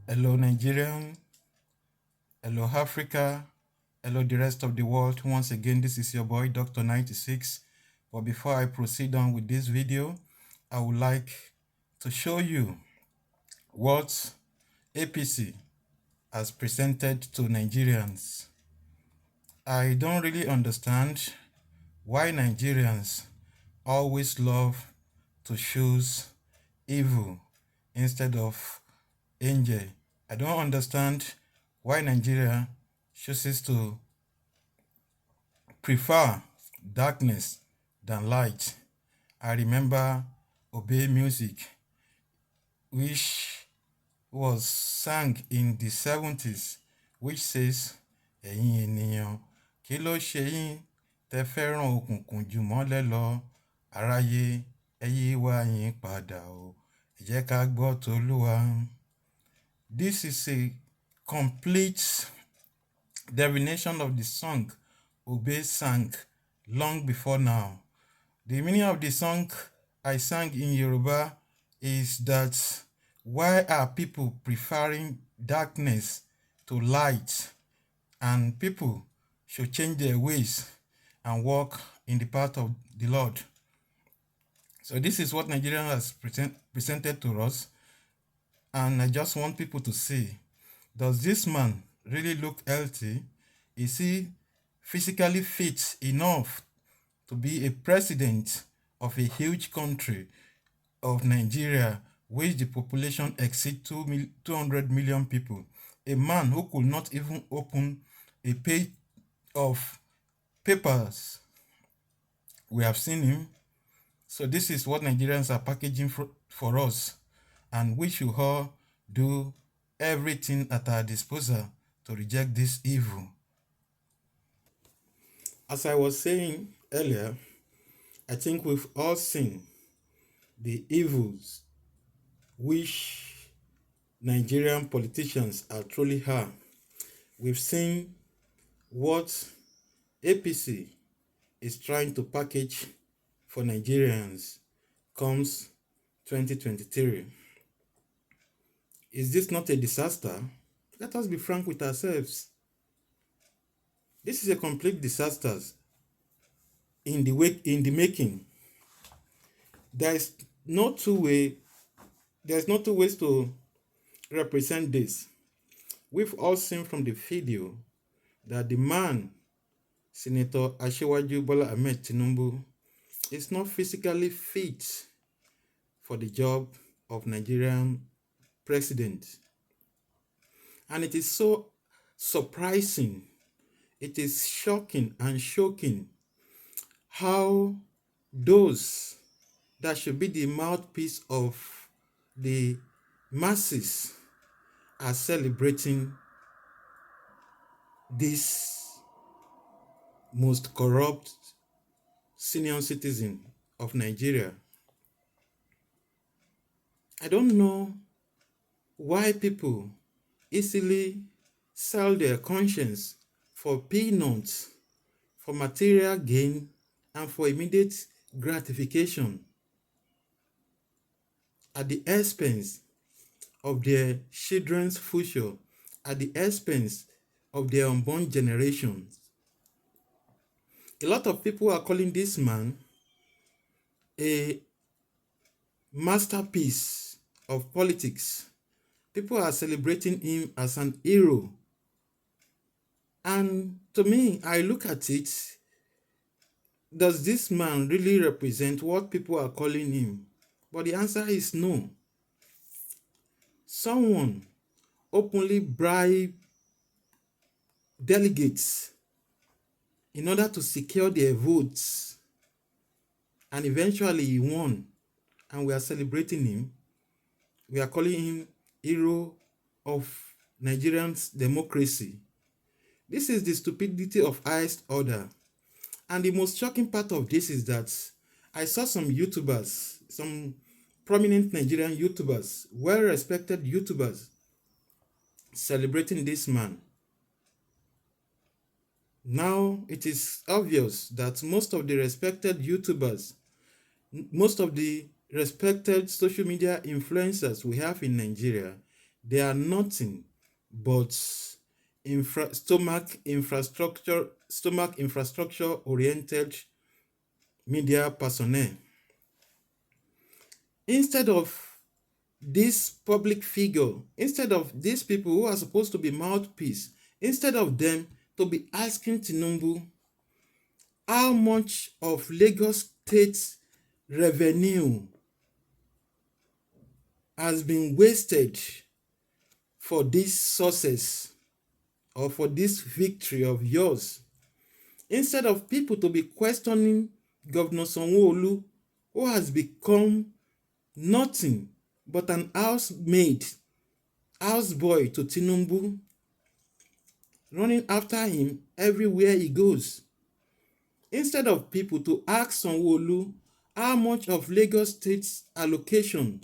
Hello, Nigerian. Hello, Africa. Hello, the rest of the world. Once again, this is your boy, Dr. 96. But before I proceed on with this video, I would like to show you what APC has presented to Nigerians. I don't really understand why Nigerians always love to choose evil instead of angel. I don't understand why Nigeria chooses to prefer darkness than light. I remember Obey Music, which was sung in the 70s, which says, Ẹ̀yin ènìyàn, kí ló ṣe yín tẹ́ fẹ́ràn òkùnkùn jù mọ́lẹ̀ lọ? Aráyé, ẹ yí wá yín padà o, ẹ jẹ́ ká gbọ́ t'Olúwa. This is a complete derivation of the song Obey sang long before now. The meaning of the song I sang in Yoruba is that why are people preferring darkness to light, and people should change their ways and walk in the path of the Lord. So this is what Nigeria has presented to us, and I just want people to see, does this man really look healthy? Is he physically fit enough to be a president of a huge country of Nigeria, which the population exceeds 200 million people? A man who could not even open a page of papers. We have seen him. So this is what Nigerians are packaging for us, and we should all do everything at our disposal to reject this evil. As I was saying earlier, I think we've all seen the evils which Nigerian politicians are truly are. We've seen what APC is trying to package for Nigerians comes 2023. Is this not a disaster? Let us be frank with ourselves. This is a complete disaster in the making. There's no two ways to represent this. We've all seen from the video that the man, Senator Asiwaju Bola Ahmed Tinubu, is not physically fit for the job of Nigerian president. And it is so surprising, it is shocking and shocking how those that should be the mouthpiece of the masses are celebrating this most corrupt senior citizen of Nigeria. I don't know why people easily sell their conscience for peanuts, for material gain, and for immediate gratification at the expense of their children's future, at the expense of their unborn generations. A lot of people are calling this man a masterpiece of politics. People are celebrating him as an hero. And to me, I look at it, does this man really represent what people are calling him? But the answer is no. Someone openly bribed delegates in order to secure their votes, and eventually he won, and we are celebrating him. We are calling him hero of Nigerian's democracy. This is the stupidity of highest order. And the most shocking part of this is that I saw some YouTubers, some prominent Nigerian YouTubers, well-respected YouTubers, celebrating this man. Now it is obvious that most of the respected YouTubers, most of the respected social media influencers we have in Nigeria, They are nothing but stomach infrastructure oriented media personnel. Instead of this public figure, instead of these people who are supposed to be mouthpiece, instead of them to be asking Tinubu how much of Lagos State revenue has been wasted for this success or for this victory of yours, instead of people to be questioning Governor Sanwo-Olu, who has become nothing but an houseboy to Tinubu, running after him everywhere he goes. Instead of people to ask Sanwo-Olu how much of Lagos State's allocation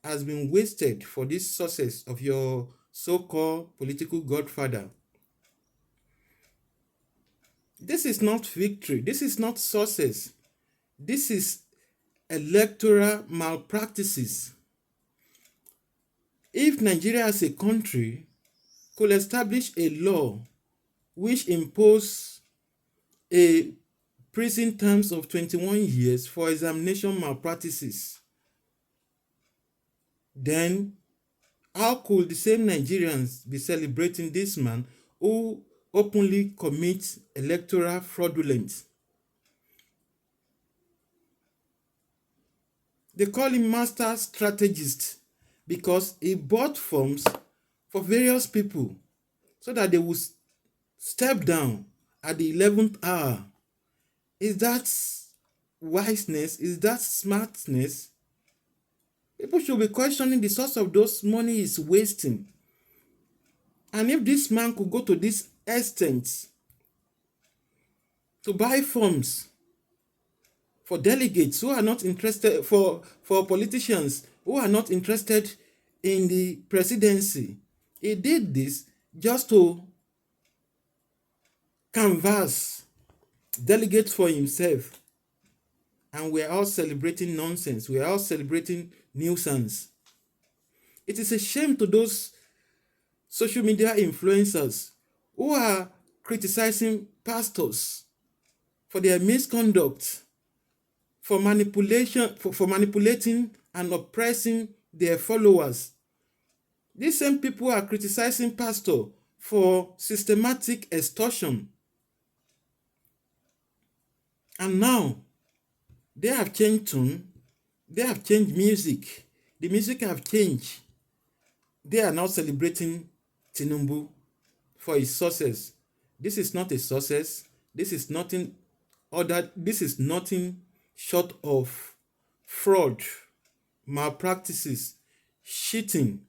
has been wasted for this success of your so-called political godfather. This is not victory. This is not success. This is electoral malpractices. If Nigeria as a country could establish a law which impose a prison terms of 21 years for examination malpractices, then how could the same Nigerians be celebrating this man who openly commits electoral fraudulence? They call him master strategist because he bought forms for various people so that they would step down at the 11th hour. Is that wiseness? Is that smartness? People should be questioning the source of those money is wasting. And if this man could go to this extent to buy forms for delegates who are not interested, for politicians who are not interested in the presidency, he did this just to canvass delegates for himself. And we're all celebrating nonsense. We're all celebrating nuisance. It is a shame to those social media influencers who are criticizing pastors for their misconduct, for manipulation, for manipulating and oppressing their followers. These same people are criticizing pastor for systematic extortion. And now they have changed tune, they have changed music, the music have changed. They are now celebrating Tinubu for his success. This is not a success. This is nothing other. This is nothing short of fraud, malpractices, cheating.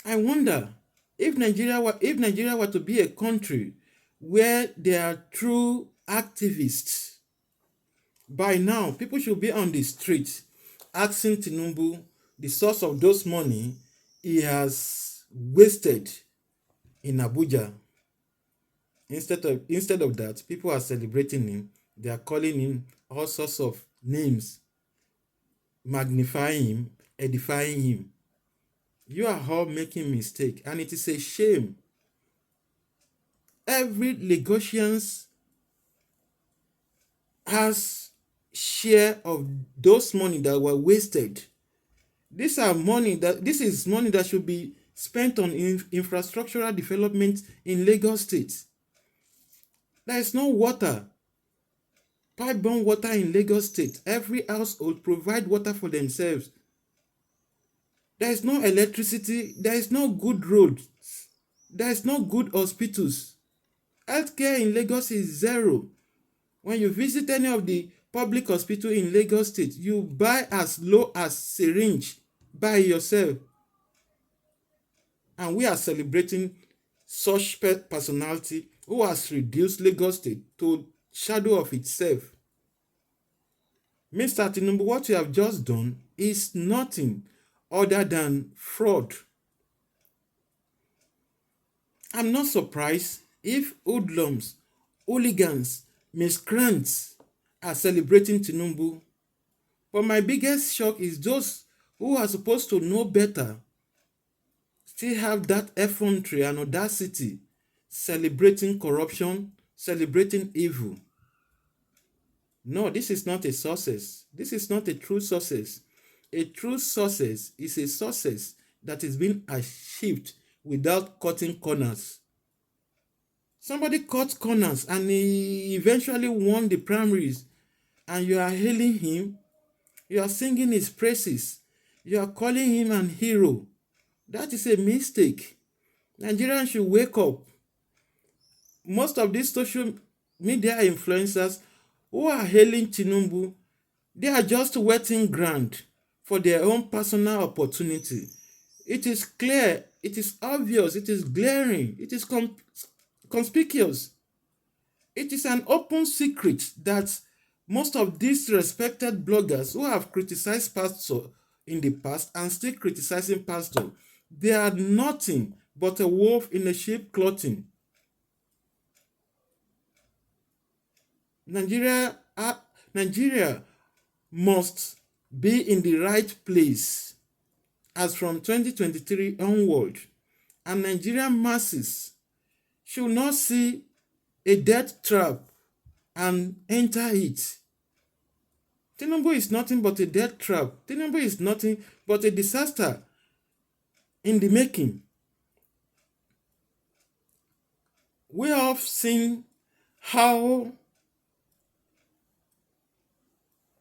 I wonder if Nigeria were to be a country where there are true activists, by now people should be on the street asking Tinubu the source of those money he has wasted in Abuja. Instead of that, people are celebrating him. They are calling him all sorts of names, magnifying him, edifying him. You are all making mistake, and it is a shame. Every Lagosian has share of those money that were wasted. This is money that should be spent on infrastructural development in Lagos State. There is no water, pipe-borne water in Lagos State. Every household provide water for themselves. There is no electricity. There is no good roads. There is no good hospitals. Healthcare in Lagos is zero. When you visit any of the public hospital in Lagos State, you buy as low as syringe by yourself. And we are celebrating such personality who has reduced Lagos State to shadow of itself. Mr. Tinubu, what you have just done is nothing other than fraud. I'm not surprised if hoodlums, hooligans, miscreants are celebrating Tinubu. But my biggest shock is those who are supposed to know better, still have that effrontery and audacity, celebrating corruption, celebrating evil. No, this is not a success. This is not a true success. A true success is a success that is being achieved without cutting corners. Somebody cut corners and he eventually won the primaries, and you are hailing him, you are singing his praises, you are calling him an hero. That is a mistake. Nigerians should wake up. Most of these social media influencers who are hailing Tinubu, they are just wetting ground for their own personal opportunity. It is clear, it is obvious, it is glaring, it is conspicuous. It is an open secret that most of these respected bloggers who have criticized pastor in the past and still criticizing pastor, they are nothing but a wolf in a sheep clothing. Nigeria must be in the right place as from 2023 onward, and Nigerian masses should not see a death trap and enter it. Tinubu is nothing but a death trap. Tinubu is nothing but a disaster in the making. We have seen how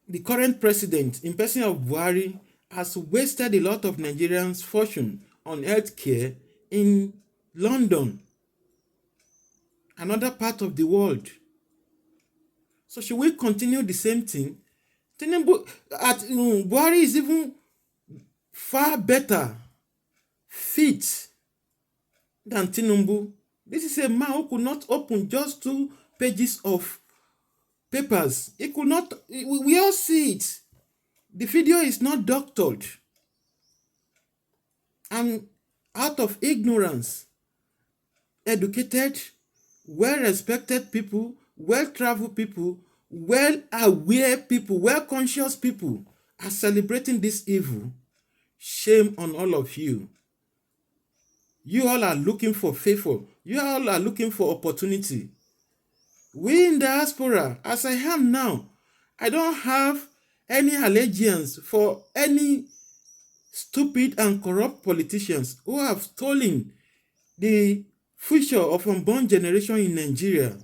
the current president, in person of Buhari, has wasted a lot of Nigerians' fortune on healthcare in London, another part of the world. So should we continue the same thing? Buhari is even far better fit than Tinubu. This is a man who could not open just 2 pages of papers. He could not, we all see it. The video is not doctored. And out of ignorance, educated, well-respected people, well-traveled people, well-aware people, well-conscious people are celebrating this evil. Shame on all of you. You all are looking for favor. You all are looking for opportunity. We in diaspora, as I am now, I don't have any allegiance for any stupid and corrupt politicians who have stolen the future of unborn generation in Nigeria.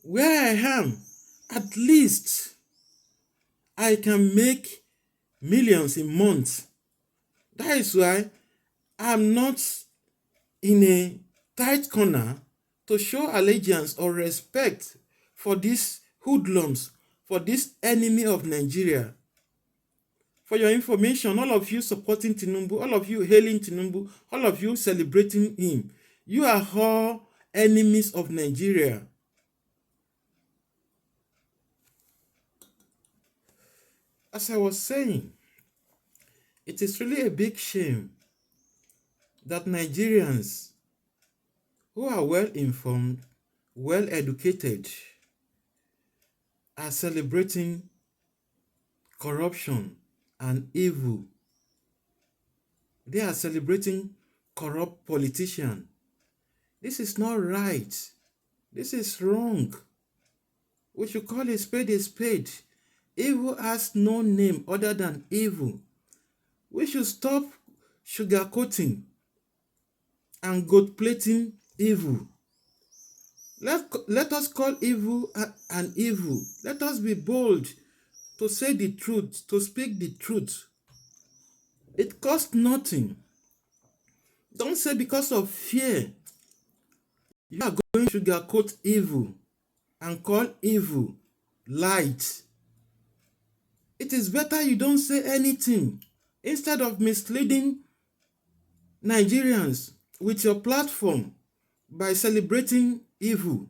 Where I am, at least I can make millions in months. That is why I'm not in a tight corner to show allegiance or respect for these hoodlums, for this enemy of Nigeria. For your information, all of you supporting Tinubu, all of you hailing Tinubu, all of you celebrating him, you are all enemies of Nigeria. As I was saying, it is really a big shame that Nigerians who are well informed, well educated, are celebrating corruption and evil. They are celebrating corrupt politicians. This is not right. This is wrong. We should call a spade a spade. Evil has no name other than evil. We should stop sugarcoating and goat-plating evil. Let us call evil an evil. Let us be bold to say the truth, to speak the truth. It costs nothing. Don't say because of fear you are going to sugarcoat evil and call evil light. It is better you don't say anything instead of misleading Nigerians with your platform by celebrating evil.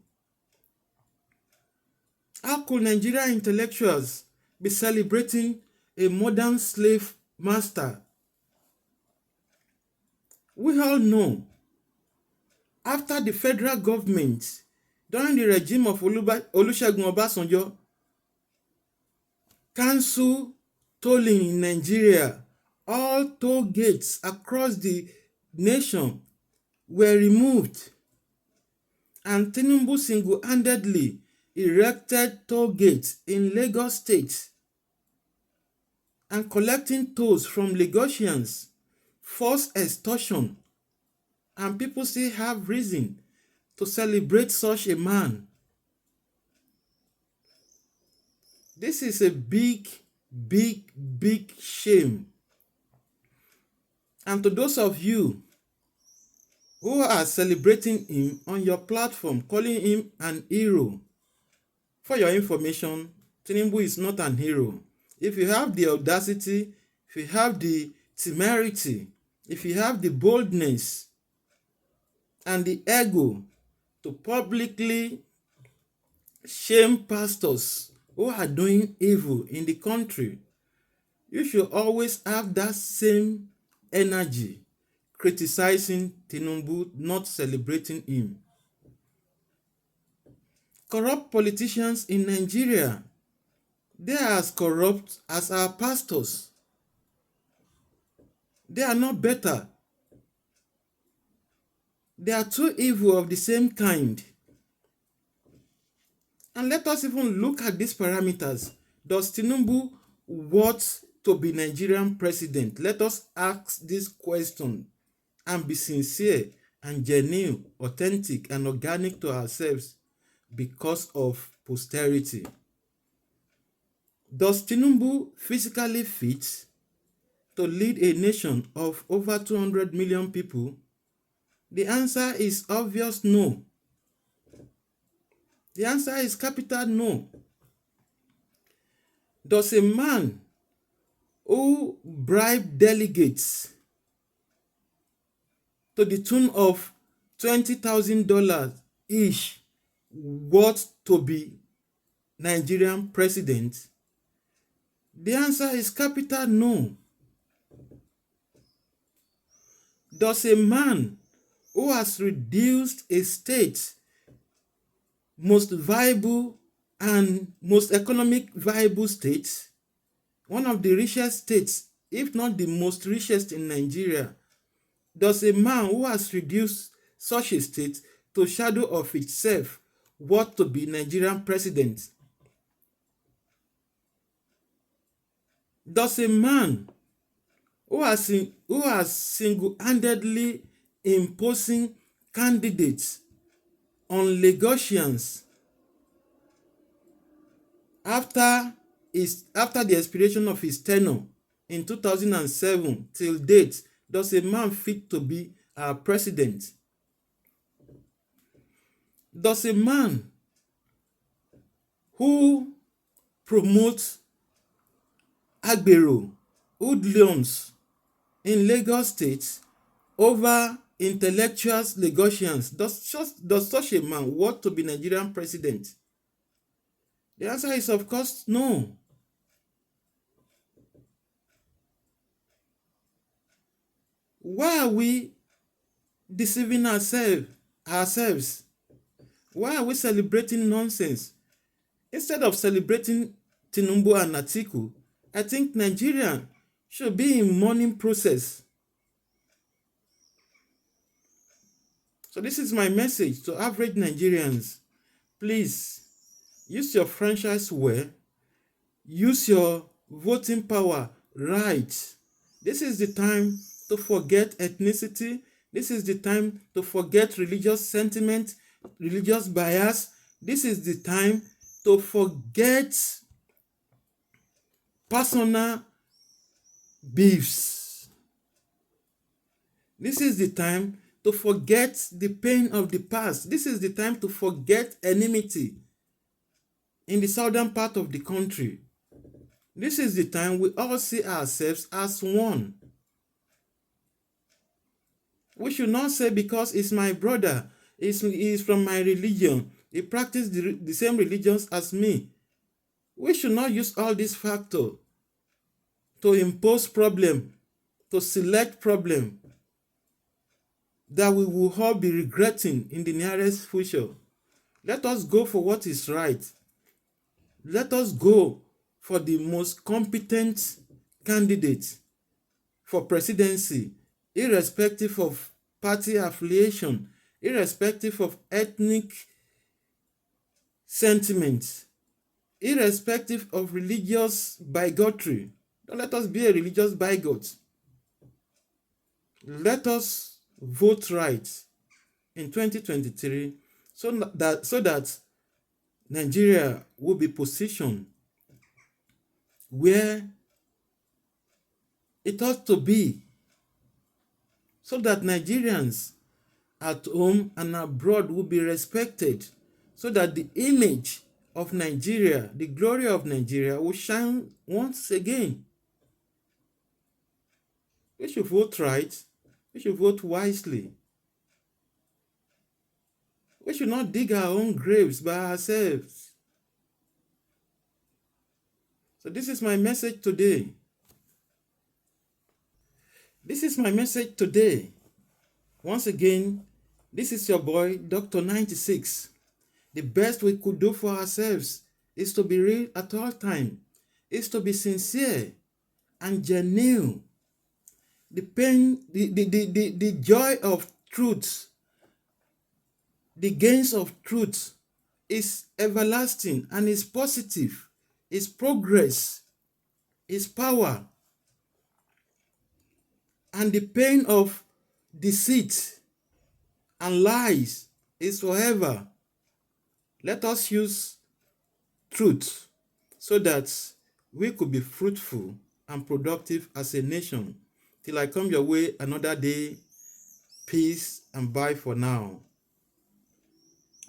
How could Nigerian intellectuals be celebrating a modern slave master? We all know, after the federal government, during the regime of Olusegun Obasanjo, cancel tolling in Nigeria. All toll gates across the nation were removed, and Tinubu single-handedly erected toll gates in Lagos State and collecting tolls from Lagosians, forced extortion, and people still have reason to celebrate such a man. This is a big, big, big shame. And to those of you who are celebrating him on your platform, calling him an hero, for your information, Tinubu is not an hero. If you have the audacity, if you have the temerity, if you have the boldness and the ego to publicly shame pastors who are doing evil in the country, you should always have that same energy criticizing Tinubu, not celebrating him. Corrupt politicians in Nigeria, they are as corrupt as our pastors. They are not better. They are two evil of the same kind. And let us even look at these parameters. Does Tinubu want to be Nigerian president? Let us ask this question and be sincere and genuine, authentic and organic to ourselves because of posterity. Does Tinubu physically fit to lead a nation of over 200 million people? The answer is obvious no. The answer is capital no. Does a man who bribed delegates to the tune of $20,000 each want to be Nigerian president? The answer is capital no. Does a man who has reduced a state most viable and most economic viable state, one of the richest states, if not the most richest in Nigeria, does a man who has reduced such a state to shadow of itself want to be Nigerian president? Does a man who has single-handedly imposing candidates on Lagosians after the expiration of his tenure in 2007 till date, does a man fit to be our president? Does a man who promotes agbero, hoodlums in Lagos State over intellectuals Lagosians, does such a man want to be Nigerian president? The answer is of course no. Why are we deceiving ourselves? Why are we celebrating nonsense? Instead of celebrating Tinubu and Atiku, I think Nigeria should be in mourning process. So this is my message to average Nigerians. Please, use your franchise well. Use your voting power right. This is the time to forget ethnicity. This is the time to forget religious sentiment, religious bias. This is the time to forget personal beefs. This is the time to forget the pain of the past. This is the time to forget enmity in the southern part of the country. This is the time we all see ourselves as one. We should not say because it's my brother, he's from my religion, he practices the same religions as me. We should not use all these factors to impose problem, to select problem that we will all be regretting in the nearest future. Let us go for what is right. Let us go for the most competent candidate for presidency, irrespective of party affiliation, irrespective of ethnic sentiments, irrespective of religious bigotry. Don't let us be a religious bigot. Let us vote right in 2023 so that Nigeria will be positioned where it ought to be, so that Nigerians at home and abroad will be respected, so that the image of Nigeria, the glory of Nigeria will shine once again. We should vote right. We should vote wisely. We should not dig our own graves by ourselves. So this is my message today. This is my message today. Once again, this is your boy, Dr. 96. The best we could do for ourselves is to be real at all times, is to be sincere and genuine. The pain, the joy of truth, the gains of truth is everlasting and is positive, is progress, is power. And the pain of deceit and lies is forever. Let us use truth so that we could be fruitful and productive as a nation. Till I come your way another day, peace and bye for now.